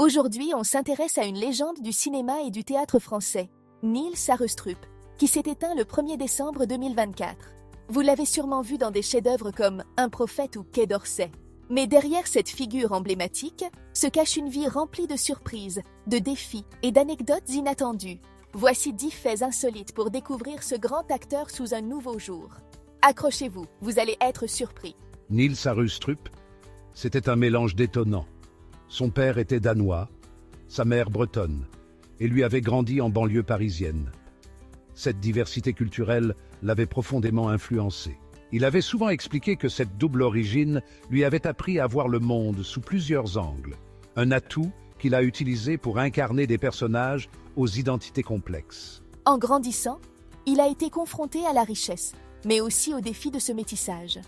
Aujourd'hui, on s'intéresse à une légende du cinéma et du théâtre français, Nils Arestrup, qui s'est éteint le 1er décembre 2024. Vous l'avez sûrement vu dans des chefs-d'œuvre comme Un prophète ou Quai d'Orsay. Mais derrière cette figure emblématique se cache une vie remplie de surprises, de défis et d'anecdotes inattendues. Voici 10 faits insolites pour découvrir ce grand acteur sous un nouveau jour. Accrochez-vous, vous allez être surpris. Nils Arestrup, c'était un mélange détonnant. Son père était danois, sa mère bretonne, et lui avait grandi en banlieue parisienne. Cette diversité culturelle l'avait profondément influencé. Il avait souvent expliqué que cette double origine lui avait appris à voir le monde sous plusieurs angles, un atout qu'il a utilisé pour incarner des personnages aux identités complexes. En grandissant, il a été confronté à la richesse, mais aussi au défi de ce métissage.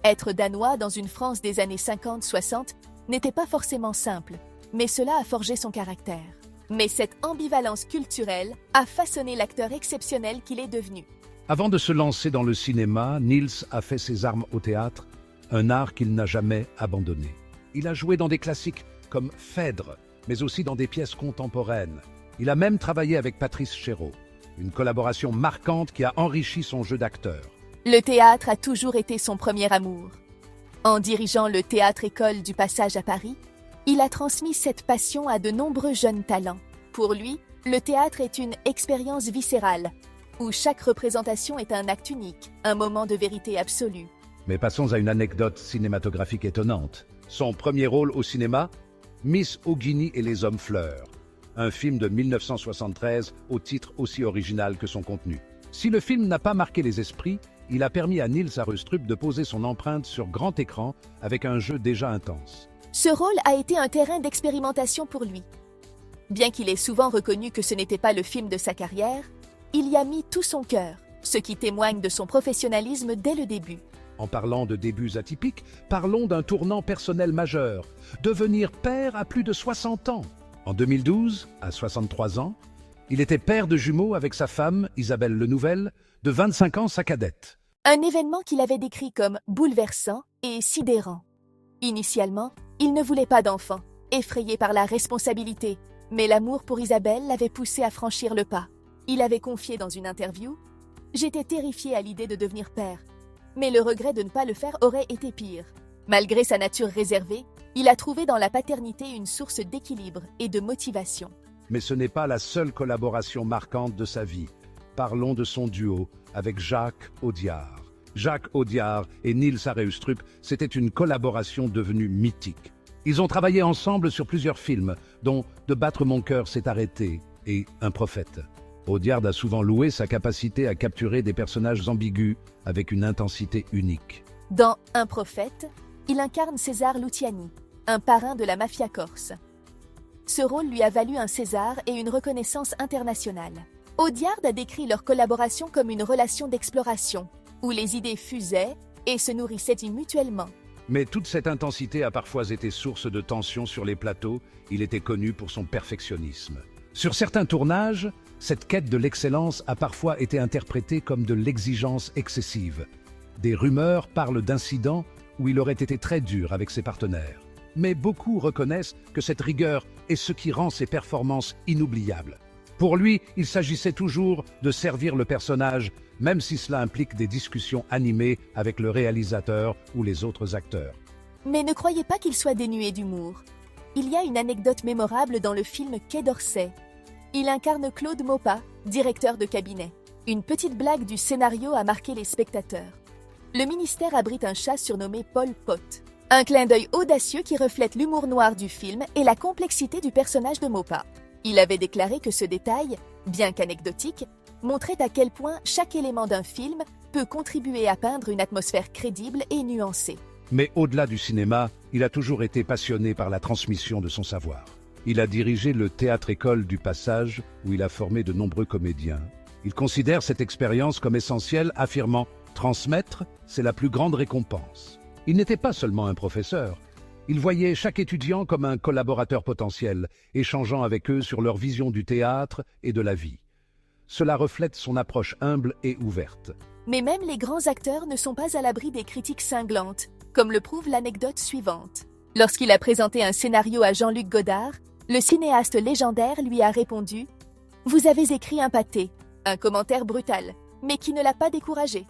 Être danois dans une France des années 50-60 n'était pas forcément simple, mais cela a forgé son caractère. Mais cette ambivalence culturelle a façonné l'acteur exceptionnel qu'il est devenu. Avant de se lancer dans le cinéma, Nils a fait ses armes au théâtre, un art qu'il n'a jamais abandonné. Il a joué dans des classiques comme Phèdre, mais aussi dans des pièces contemporaines. Il a même travaillé avec Patrice Chéreau, une collaboration marquante qui a enrichi son jeu d'acteur. Le théâtre a toujours été son premier amour. En dirigeant le Théâtre-École du Passage à Paris, il a transmis cette passion à de nombreux jeunes talents. Pour lui, le théâtre est une expérience viscérale, où chaque représentation est un acte unique, un moment de vérité absolue. Mais passons à une anecdote cinématographique étonnante. Son premier rôle au cinéma, Miss Auguigny et les Hommes Fleurs, un film de 1973 au titre aussi original que son contenu. Si le film n'a pas marqué les esprits, il a permis à Nils Arestrup de poser son empreinte sur grand écran avec un jeu déjà intense. Ce rôle a été un terrain d'expérimentation pour lui. Bien qu'il ait souvent reconnu que ce n'était pas le film de sa carrière, il y a mis tout son cœur, ce qui témoigne de son professionnalisme dès le début. En parlant de débuts atypiques, parlons d'un tournant personnel majeur, devenir père à plus de 60 ans. En 2012, à 63 ans, il était père de jumeaux avec sa femme, Isabelle Lenouvelle, de 25 ans, sa cadette. Un événement qu'il avait décrit comme bouleversant et sidérant. Initialement, il ne voulait pas d'enfant, effrayé par la responsabilité, mais l'amour pour Isabelle l'avait poussé à franchir le pas. Il avait confié dans une interview « J'étais terrifié à l'idée de devenir père, mais le regret de ne pas le faire aurait été pire. » Malgré sa nature réservée, il a trouvé dans la paternité une source d'équilibre et de motivation. Mais ce n'est pas la seule collaboration marquante de sa vie. Parlons de son duo avec Jacques Audiard. Jacques Audiard et Nils Arestrup, c'était une collaboration devenue mythique. Ils ont travaillé ensemble sur plusieurs films, dont De battre mon cœur s'est arrêté et Un prophète. Audiard a souvent loué sa capacité à capturer des personnages ambigus avec une intensité unique. Dans Un prophète, il incarne César Luciani, un parrain de la mafia corse. Ce rôle lui a valu un César et une reconnaissance internationale. Audiard a décrit leur collaboration comme une relation d'exploration, où les idées fusaient et se nourrissaient mutuellement. Mais toute cette intensité a parfois été source de tensions sur les plateaux. Il était connu pour son perfectionnisme. Sur certains tournages, cette quête de l'excellence a parfois été interprétée comme de l'exigence excessive. Des rumeurs parlent d'incidents où il aurait été très dur avec ses partenaires. Mais beaucoup reconnaissent que cette rigueur est ce qui rend ses performances inoubliables. Pour lui, il s'agissait toujours de servir le personnage, même si cela implique des discussions animées avec le réalisateur ou les autres acteurs. Mais ne croyez pas qu'il soit dénué d'humour. Il y a une anecdote mémorable dans le film Quai d'Orsay. Il incarne Claude Maupas, directeur de cabinet. Une petite blague du scénario a marqué les spectateurs. Le ministère abrite un chat surnommé Pol Pot. Un clin d'œil audacieux qui reflète l'humour noir du film et la complexité du personnage de Maupas. Il avait déclaré que ce détail, bien qu'anecdotique, montrait à quel point chaque élément d'un film peut contribuer à peindre une atmosphère crédible et nuancée. Mais au-delà du cinéma, il a toujours été passionné par la transmission de son savoir. Il a dirigé le Théâtre-École du Passage, où il a formé de nombreux comédiens. Il considère cette expérience comme essentielle, affirmant « Transmettre, c'est la plus grande récompense ». Il n'était pas seulement un professeur. Il voyait chaque étudiant comme un collaborateur potentiel, échangeant avec eux sur leur vision du théâtre et de la vie. Cela reflète son approche humble et ouverte. Mais même les grands acteurs ne sont pas à l'abri des critiques cinglantes, comme le prouve l'anecdote suivante. Lorsqu'il a présenté un scénario à Jean-Luc Godard, Le cinéaste légendaire lui a répondu « Vous avez écrit un pâté », un commentaire brutal, mais qui ne l'a pas découragé.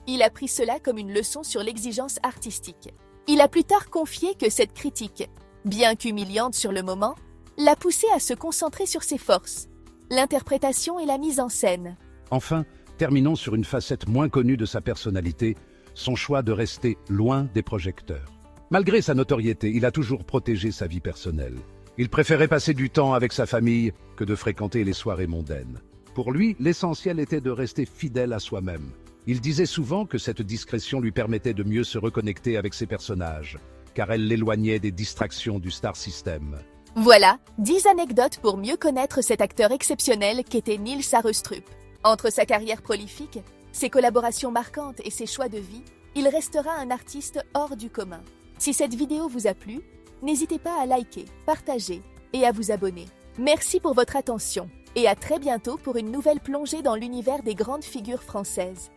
Il a pris cela comme une leçon sur l'exigence artistique. Il a plus tard confié que cette critique, bien qu'humiliante sur le moment, l'a poussé à se concentrer sur ses forces, l'interprétation et la mise en scène. Enfin, terminons sur une facette moins connue de sa personnalité, son choix de rester loin des projecteurs. Malgré sa notoriété, il a toujours protégé sa vie personnelle. Il préférait passer du temps avec sa famille que de fréquenter les soirées mondaines. Pour lui, l'essentiel était de rester fidèle à soi-même. Il disait souvent que cette discrétion lui permettait de mieux se reconnecter avec ses personnages, car elle l'éloignait des distractions du star system. Voilà, 10 anecdotes pour mieux connaître cet acteur exceptionnel qu'était Nils Arestrup. Entre sa carrière prolifique, ses collaborations marquantes et ses choix de vie, il restera un artiste hors du commun. Si cette vidéo vous a plu, n'hésitez pas à liker, partager et à vous abonner. Merci pour votre attention et à très bientôt pour une nouvelle plongée dans l'univers des grandes figures françaises.